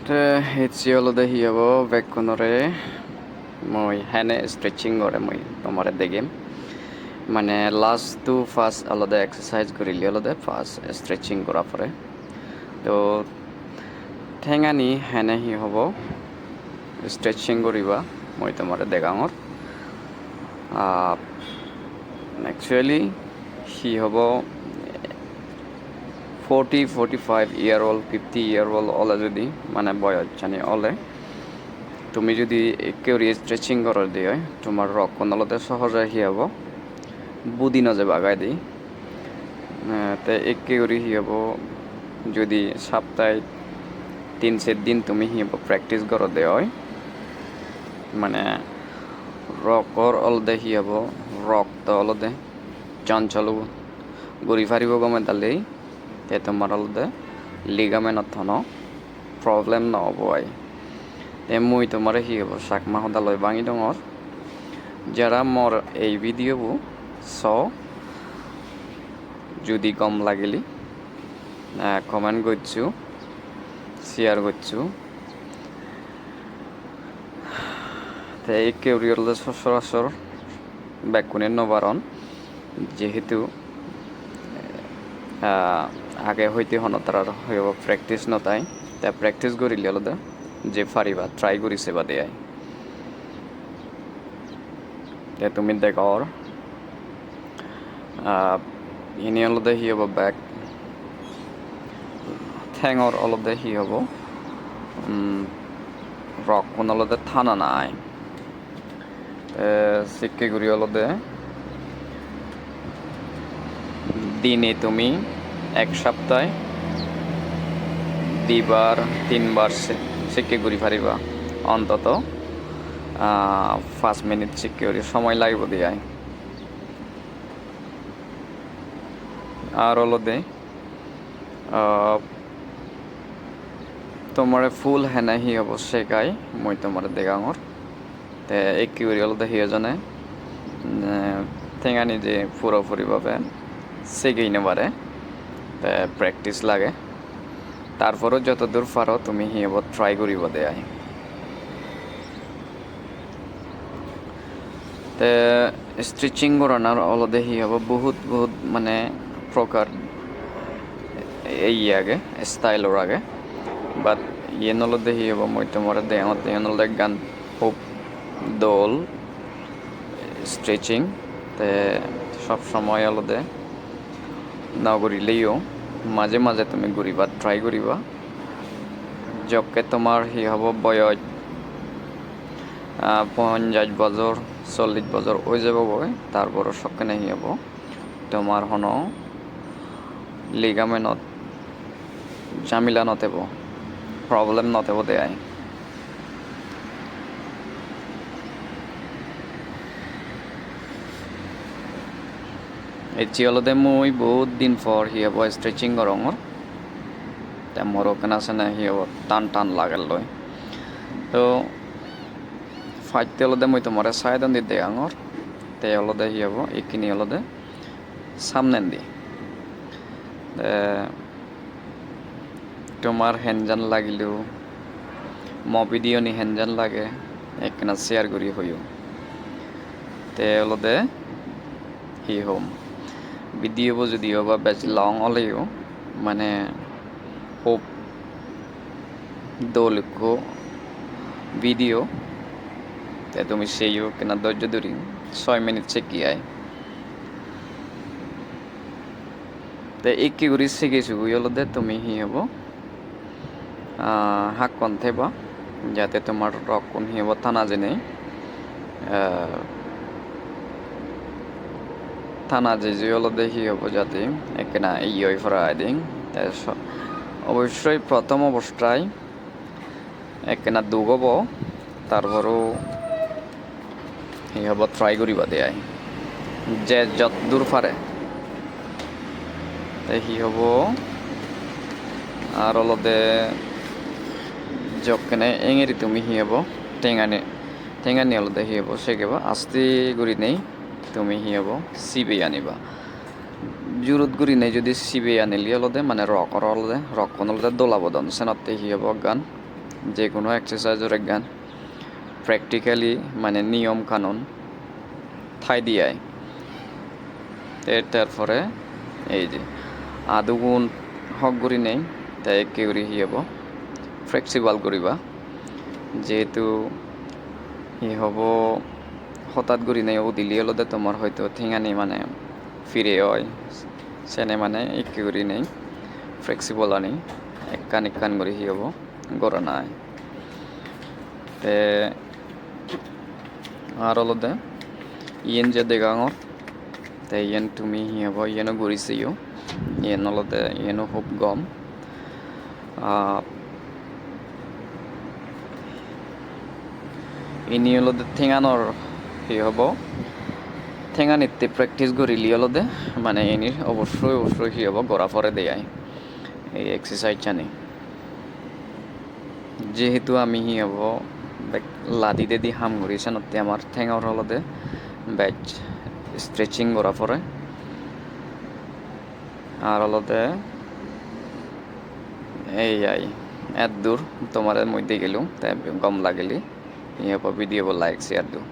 Hitsi olode hiabo bekkonore moi hene stretching gore moi tomare degem মানে last two first আলাদা exercise করিলি আলাদা first stretching করা পরে তো ঠেঙানি হেনে হি হ'ব স্ট্রেচিং করিবা মই তোমারে দেখাঙর একচুয়ালি হি হ'ব 40-45 ইয়ার ওল্ড 50 ইয়ার ওল্ড ওলে যদি মানে বয়স জানি ওলে তুমি যদি একেবারে স্ট্রেচিং করার দিয়ে তোমার রক্ষণ আলাদা সহজে হি হ'ব বুদি নজে বাগাই দিই তো একেবারে হি হ'ব যদি সপ্তাহে 3-4 দিন তুমি হি হ'ব প্র্যাকটিস করো দেয় মানে রকর অলদে হি হ'ব রক্ত অলদে চঞ্চল ঘুরি ফারিব গমে তালেই তে তোমার অলদে লিগামেন্ট থন প্রবলেম নহব আই তে মুই তোমার হি হ'ব চাকমা সদালৈ ভাঙি ডঙর যারা মোর এই ভিডিওবো চ যদি কম লাগিলি কমেন্ট করছু শেয়ার করছু তো এই কেউরিয়ল সচরাচর ব্যাকুনের নবারণ যেহেতু আগে হইতে হন তার হইব প্র্যাকটিস নতাই তা প্র্যাকটিস করিলে আলাদা যে ফারিবা ট্রাই করিছে বা দেয় তে তুমি দেখর ইনি আলাদা হি হব ব্যাক ঠেঙর আলাদা হি হব রক কোন আলাদা থানা নাই শিক্ষে ঘুরি আলাদা দিনে তুমি এক সপ্তাহে 2-3 শিক্ষে ঘুরি ফারিবা অন্তত 5 মিনিট শিক্ষে সময় লাগব দিয়ায় আর অলদে তোমার ফুল হেনা হি হব শেখাই মই তোমার দেখাঙর তে একেবারে অলদে হিয়ে জনে ঠেঙানি যে পুরোপুরিভাবে শেখেই নেবারে তে প্র্যাকটিস লাগে তারপরও যত দূর পারো তুমি হি হব ট্রাই করিব দেয় তে স্টিচিং করানোর অলদে হি হব বহুত মানে প্রকার এই আগে স্টাইলর আগে বাট ইয়ে নলদে হি হব মই তোমার দেহতে নলদে গান খুব দোল স্ট্রেচিং তে সব সময় অলদে না করিলেও মাঝে মাঝে তুমি ঘুরিবা ট্রাই করিবা যকে তোমার হি হব বয়স 50 বছর 40 বছর ওই যাব বই তারপর সক্ষণে হি হব তোমার হন লিগামেন্ট ঝামেলা নতেব প্রবলেম নতেব দেয় এটি অলদে মই বহুত দিন পর হি হব স্ট্রেচিং করঙর তে মোর ওখানে আছে না হি হব টান টান লাগাল লয় তো ফাইতে অলদে মই তোমার সাইডন দি দেখাঙর তে অলদে হি হব এইখিনি অলদে সামনেন দি তোমার হেনজান লাগিলেও ভিডিও নি হেনজান লাগে একখানা শেয়ার করি হইও তে অলদে হি হোম ভিডিও যদিও বা বেশ লং হলেও মানে খুব দোলক্ষ ভিডিও তে তুমি সেইও কেনা ধৈর্য ধরি 6 মিনিট শিখি আয় তে একে করে শিখেছো হলদে তুমি হি হব হাক কন থেবা যাতে তোমার রক্ষণ হি হব থানা জেনে থানা যে অলদে হি হব যাতে একনা ইয় ফরাই দিন অবশ্যই প্রথম অবস্থায় একনা দুগব তারপরও হি হব ট্রাই করিবা দেয় যে যত দূর পারে হি হব আর অলদে যকেনে এঙেরি তুমি হি হব টেঙানি অলদে হি হব শেখেবা আস্তে গুড়ি নেই তুমি হি হব সিবে আনিবা জুরুত গুড়ি নেই যদি সিবে আনিলি অলদে মানে রকর অলদে রক্ষণ অলদে দোলাবদন সেনাতে হি হব গান যে কোনো এক্সারসাইজের গান প্র্যাকটিক্যালি মানে নিয়ম কানুন ঠাই দিয়ায় তারপরে এই যে আদুগুণ হক গুড়ি নেই তাই একে করি হিয়াব ফ্লেক্সিবল করিবা যেহেতু ই হব হঠাৎ করি নেই ও দিলি হলদে তোমার হয়তো ঠিঙানি মানে ফিরে হয় সেনে মানে একে করি নেই ফ্লেক্সিবল আনি এককান করে হিয়াব গড়া নাই তে আর হলদে ইয়েন যে দেগাঙর তাই ইয়েন তুমি হিয়াব ইয়েনও ঘুরিছেও ইয়েন হলদে ইয়েনও খুব গম ইনি হলদে ঠেঙানোর ই হব ঠেঙানিতে প্র্যাকটিস করিলি হলদে মানে ইনির অবশ্যই কি হব গড়া পরে দেয় এই এক্সারসাইজ জানি যেহেতু আমি হি হব লাদিতে দি হাম ঘুরিছে নতে আমার ঠেঙার হলদে ব্যাচ স্ট্রেচিং করা পরে আর হলদে এই এত দূর তোমার মধ্যে গেলুম তাই গম লাগিলি ইয়ে ভিডিও লাইক শেয়ার দিও